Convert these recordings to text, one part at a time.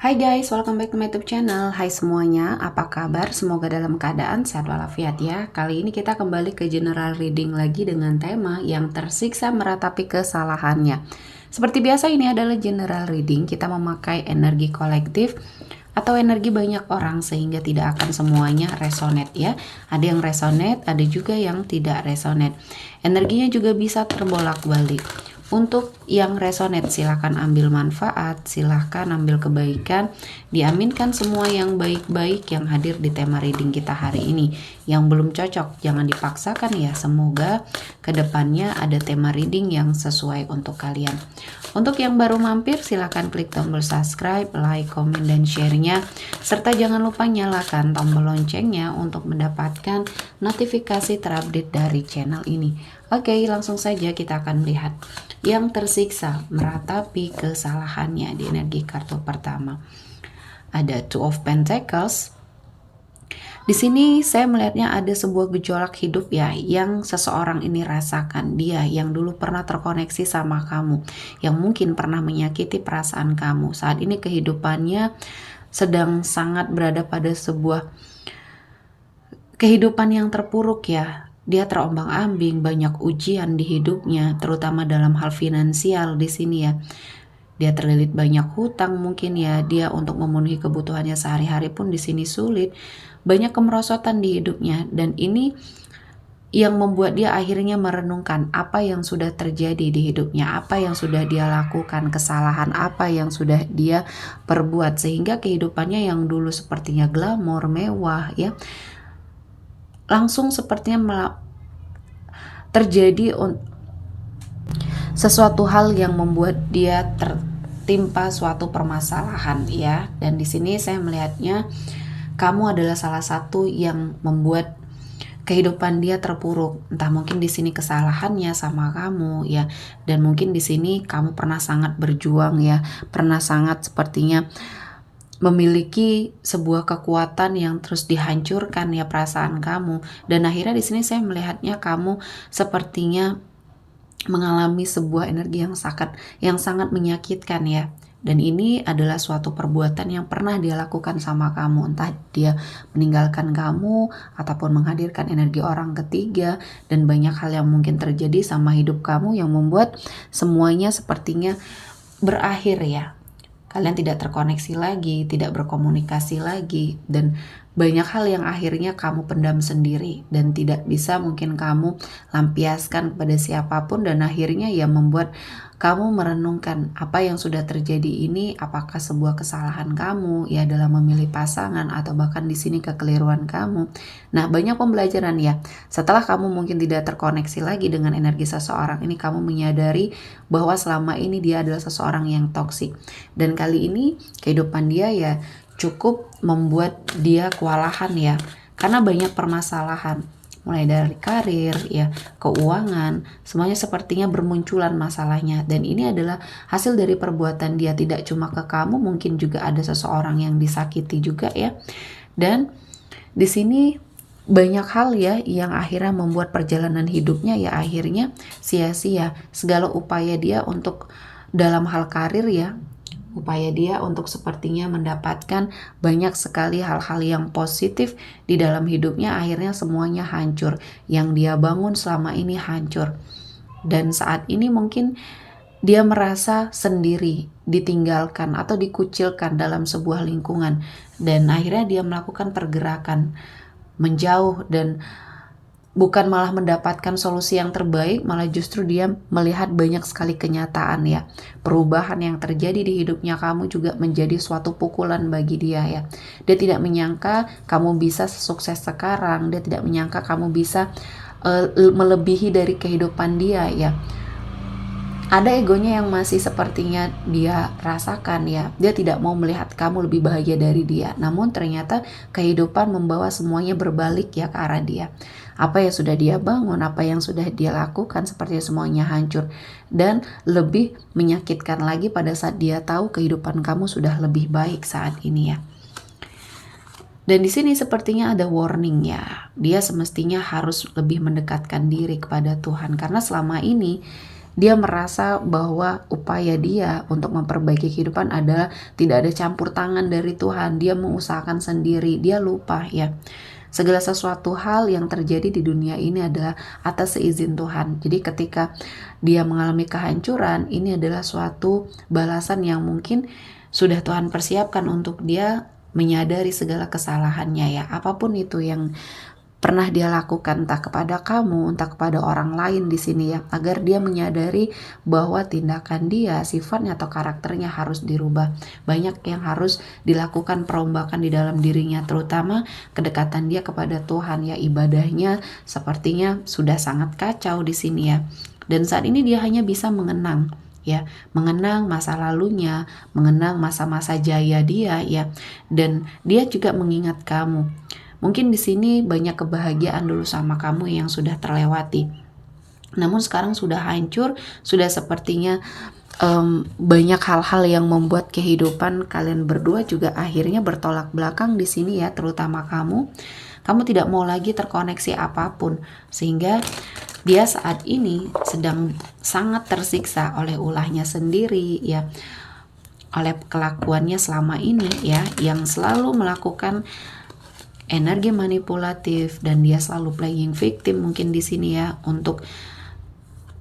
Hai guys, welcome back to my YouTube channel. Hai semuanya, apa kabar? Semoga dalam keadaan sehat walafiat ya. Kali ini kita kembali ke general reading lagi dengan tema yang tersiksa meratapi kesalahannya. Seperti biasa ini adalah general reading, kita memakai energi kolektif atau energi banyak orang sehingga tidak akan semuanya resonate ya. Ada yang resonate, ada juga yang tidak resonate. Energinya juga bisa terbolak-balik. Untuk yang resonate silahkan ambil manfaat, silahkan ambil kebaikan, diaminkan semua yang baik-baik yang hadir di tema reading kita hari ini. Yang belum cocok jangan dipaksakan ya, semoga kedepannya ada tema reading yang sesuai untuk kalian. Untuk yang baru mampir silahkan klik tombol subscribe, like, komen, dan share-nya, serta jangan lupa nyalakan tombol loncengnya untuk mendapatkan notifikasi terupdate dari channel ini. Oke, langsung saja kita akan melihat yang tersiksa meratapi kesalahannya di energi kartu pertama. Ada Two of Pentacles. Di sini saya melihatnya ada sebuah gejolak hidup ya yang seseorang ini rasakan. Dia yang dulu pernah terkoneksi sama kamu, yang mungkin pernah menyakiti perasaan kamu. Saat ini kehidupannya sedang sangat berada pada sebuah kehidupan yang terpuruk ya. Dia terombang-ambing, banyak ujian di hidupnya, terutama dalam hal finansial di sini ya. Dia terlilit banyak hutang mungkin ya, dia untuk memenuhi kebutuhannya sehari-hari pun di sini sulit. Banyak kemerosotan di hidupnya dan ini yang membuat dia akhirnya merenungkan apa yang sudah terjadi di hidupnya, apa yang sudah dia lakukan, kesalahan apa yang sudah dia perbuat sehingga kehidupannya yang dulu sepertinya glamor, mewah ya, langsung sepertinya terjadi sesuatu hal yang membuat dia tertimpa suatu permasalahan ya. Dan di sini saya melihatnya kamu adalah salah satu yang membuat kehidupan dia terpuruk. Entah mungkin di sini kesalahannya sama kamu ya, dan mungkin di sini kamu pernah sangat berjuang ya, pernah sangat sepertinya memiliki sebuah kekuatan yang terus dihancurkan ya perasaan kamu. Dan akhirnya di sini saya melihatnya kamu sepertinya mengalami sebuah energi yang sangat menyakitkan ya. Dan ini adalah suatu perbuatan yang pernah dia lakukan sama kamu, entah dia meninggalkan kamu ataupun menghadirkan energi orang ketiga, dan banyak hal yang mungkin terjadi sama hidup kamu yang membuat semuanya sepertinya berakhir ya. Kalian tidak terkoneksi lagi, tidak berkomunikasi lagi, dan banyak hal yang akhirnya kamu pendam sendiri dan tidak bisa mungkin kamu lampiaskan kepada siapapun, dan akhirnya ya membuat kamu merenungkan apa yang sudah terjadi ini, apakah sebuah kesalahan kamu ya dalam memilih pasangan atau bahkan di sini kekeliruan kamu. Nah, banyak pembelajaran ya. Setelah kamu mungkin tidak terkoneksi lagi dengan energi seseorang ini, kamu menyadari bahwa selama ini dia adalah seseorang yang toksik. Dan kali ini kehidupan dia ya cukup membuat dia kewalahan ya, karena banyak permasalahan, mulai dari karir ya, keuangan, semuanya sepertinya bermunculan masalahnya. Dan ini adalah hasil dari perbuatan dia, tidak cuma ke kamu, mungkin juga ada seseorang yang disakiti juga ya. Dan di sini banyak hal ya yang akhirnya membuat perjalanan hidupnya ya akhirnya sia-sia. Segala upaya dia untuk dalam hal karir ya, upaya dia untuk sepertinya mendapatkan banyak sekali hal-hal yang positif di dalam hidupnya, akhirnya semuanya hancur. Yang dia bangun selama ini hancur. Dan saat ini mungkin dia merasa sendiri, ditinggalkan atau dikucilkan dalam sebuah lingkungan. Dan akhirnya dia melakukan pergerakan menjauh dan bukan malah mendapatkan solusi yang terbaik, malah justru dia melihat banyak sekali kenyataan ya. Perubahan yang terjadi di hidupnya kamu juga menjadi suatu pukulan bagi dia ya. Dia tidak menyangka kamu bisa sukses sekarang, dia tidak menyangka kamu bisa melebihi dari kehidupan dia ya. Ada egonya yang masih sepertinya dia rasakan ya. Dia tidak mau melihat kamu lebih bahagia dari dia. Namun ternyata kehidupan membawa semuanya berbalik ya ke arah dia. Apa yang sudah dia bangun, apa yang sudah dia lakukan sepertinya semuanya hancur. Dan lebih menyakitkan lagi pada saat dia tahu kehidupan kamu sudah lebih baik saat ini ya. Dan di sini sepertinya ada warning ya. Dia semestinya harus lebih mendekatkan diri kepada Tuhan, karena selama ini dia merasa bahwa upaya dia untuk memperbaiki kehidupan adalah tidak ada campur tangan dari Tuhan. Dia mengusahakan sendiri, dia lupa ya. Segala sesuatu hal yang terjadi di dunia ini adalah atas seizin Tuhan. Jadi ketika dia mengalami kehancuran, ini adalah suatu balasan yang mungkin sudah Tuhan persiapkan untuk dia menyadari segala kesalahannya ya. Apapun itu yang pernah dia lakukan, entah kepada kamu, entah kepada orang lain di sini ya, agar dia menyadari bahwa tindakan dia, sifatnya atau karakternya harus dirubah. Banyak yang harus dilakukan perombakan di dalam dirinya, terutama kedekatan dia kepada Tuhan ya, ibadahnya sepertinya sudah sangat kacau di sini ya. Dan saat ini dia hanya bisa mengenang ya, mengenang masa lalunya, mengenang masa-masa jaya dia ya, dan dia juga mengingat kamu. Mungkin di sini banyak kebahagiaan dulu sama kamu yang sudah terlewati. Namun sekarang sudah hancur, sudah sepertinya banyak hal-hal yang membuat kehidupan kalian berdua juga akhirnya bertolak belakang di sini ya, terutama kamu. Kamu tidak mau lagi terkoneksi apapun, sehingga dia saat ini sedang sangat tersiksa oleh ulahnya sendiri ya, oleh kelakuannya selama ini ya, yang selalu melakukan energi manipulatif, dan dia selalu playing victim mungkin di sini ya, untuk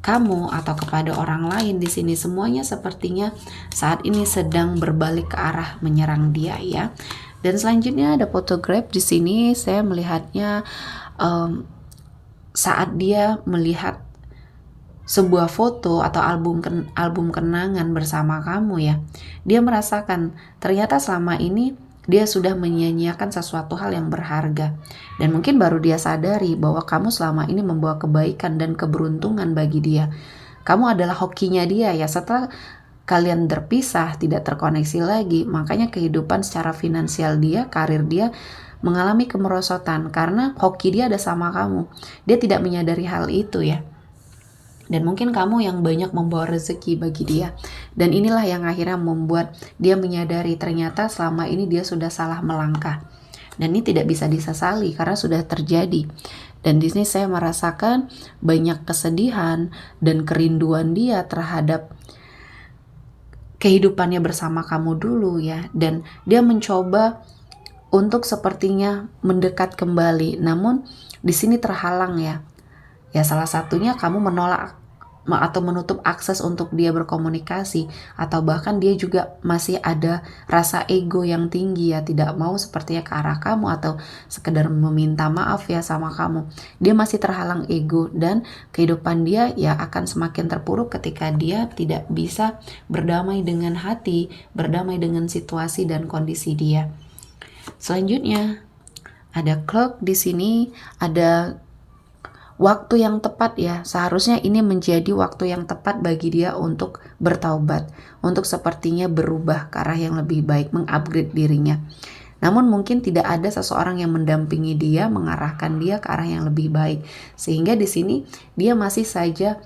kamu atau kepada orang lain di sini. Semuanya sepertinya saat ini sedang berbalik ke arah menyerang dia ya. Dan selanjutnya ada photograph di sini. Saya melihatnya saat dia melihat sebuah foto atau album kenangan bersama kamu ya, dia merasakan ternyata selama ini dia sudah menyia-nyiakan sesuatu hal yang berharga. Dan mungkin baru dia sadari bahwa kamu selama ini membawa kebaikan dan keberuntungan bagi dia. Kamu adalah hokinya dia ya. Setelah kalian terpisah, tidak terkoneksi lagi, makanya kehidupan secara finansial dia, karir dia mengalami kemerosotan karena hoki dia ada sama kamu. Dia tidak menyadari hal itu ya. Dan mungkin kamu yang banyak membawa rezeki bagi dia. Dan inilah yang akhirnya membuat dia menyadari ternyata selama ini dia sudah salah melangkah. Dan ini tidak bisa disesali karena sudah terjadi. Dan di sini saya merasakan banyak kesedihan dan kerinduan dia terhadap kehidupannya bersama kamu dulu ya. Dan dia mencoba untuk sepertinya mendekat kembali. Namun di sini terhalang ya. Ya salah satunya kamu menolak atau menutup akses untuk dia berkomunikasi, atau bahkan dia juga masih ada rasa ego yang tinggi ya, tidak mau sepertinya ke arah kamu atau sekedar meminta maaf ya sama kamu. Dia masih terhalang ego, dan kehidupan dia ya akan semakin terpuruk ketika dia tidak bisa berdamai dengan hati, berdamai dengan situasi dan kondisi dia. Selanjutnya ada clock di sini, ada waktu yang tepat ya. Seharusnya ini menjadi waktu yang tepat bagi dia untuk bertaubat, untuk sepertinya berubah ke arah yang lebih baik, mengupgrade dirinya. Namun mungkin tidak ada seseorang yang mendampingi dia, mengarahkan dia ke arah yang lebih baik. Sehingga di sini dia masih saja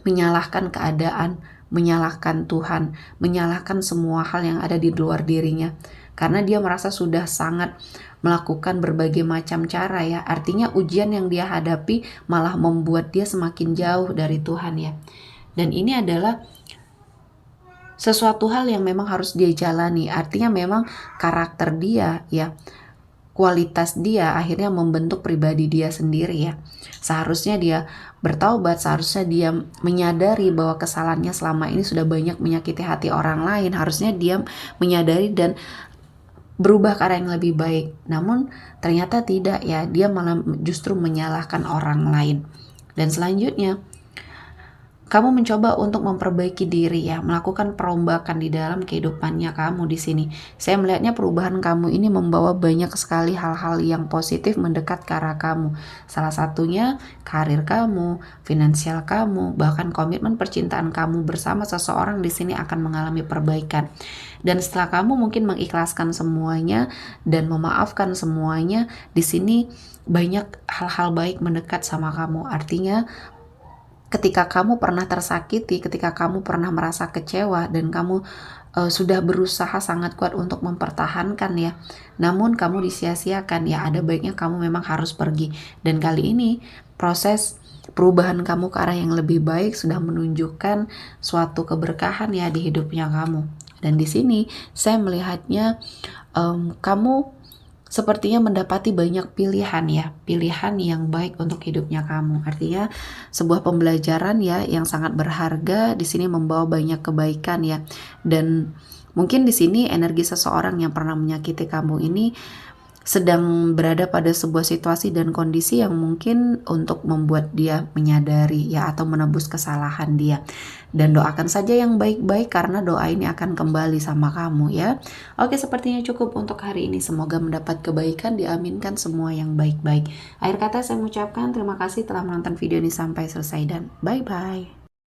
menyalahkan keadaan, menyalahkan Tuhan, menyalahkan semua hal yang ada di luar dirinya. Karena dia merasa sudah sangat melakukan berbagai macam cara ya. Artinya ujian yang dia hadapi malah membuat dia semakin jauh dari Tuhan ya. Dan ini adalah sesuatu hal yang memang harus dia jalani. Artinya memang karakter dia ya, kualitas dia akhirnya membentuk pribadi dia sendiri ya. Seharusnya dia bertaubat, seharusnya dia menyadari bahwa kesalahannya selama ini sudah banyak menyakiti hati orang lain. Harusnya dia menyadari dan berubah ke arah yang lebih baik. Namun ternyata tidak ya, dia malah justru menyalahkan orang lain. Dan selanjutnya kamu mencoba untuk memperbaiki diri ya, melakukan perombakan di dalam kehidupannya kamu di sini. Saya melihatnya perubahan kamu ini membawa banyak sekali hal-hal yang positif mendekat ke arah kamu. Salah satunya karir kamu, finansial kamu, bahkan komitmen percintaan kamu bersama seseorang di sini akan mengalami perbaikan. Dan setelah kamu mungkin mengikhlaskan semuanya dan memaafkan semuanya, di sini banyak hal-hal baik mendekat sama kamu. Artinya ketika kamu pernah tersakiti, ketika kamu pernah merasa kecewa dan kamu sudah berusaha sangat kuat untuk mempertahankan ya, namun kamu disia-siakan ya, ada baiknya kamu memang harus pergi. Dan kali ini proses perubahan kamu ke arah yang lebih baik, sudah menunjukkan suatu keberkahan ya di hidupnya kamu. Dan di sini saya melihatnya kamu sepertinya mendapati banyak pilihan ya, pilihan yang baik untuk hidupnya kamu. Artinya sebuah pembelajaran ya yang sangat berharga di sini membawa banyak kebaikan ya. Dan mungkin di sini energi seseorang yang pernah menyakiti kamu ini sedang berada pada sebuah situasi dan kondisi yang mungkin untuk membuat dia menyadari ya, atau menebus kesalahan dia. Dan doakan saja yang baik-baik karena doa ini akan kembali sama kamu ya. Oke, sepertinya cukup untuk hari ini. Semoga mendapat kebaikan, diaminkan semua yang baik-baik. Akhir kata saya mengucapkan terima kasih telah menonton video ini sampai selesai dan bye-bye.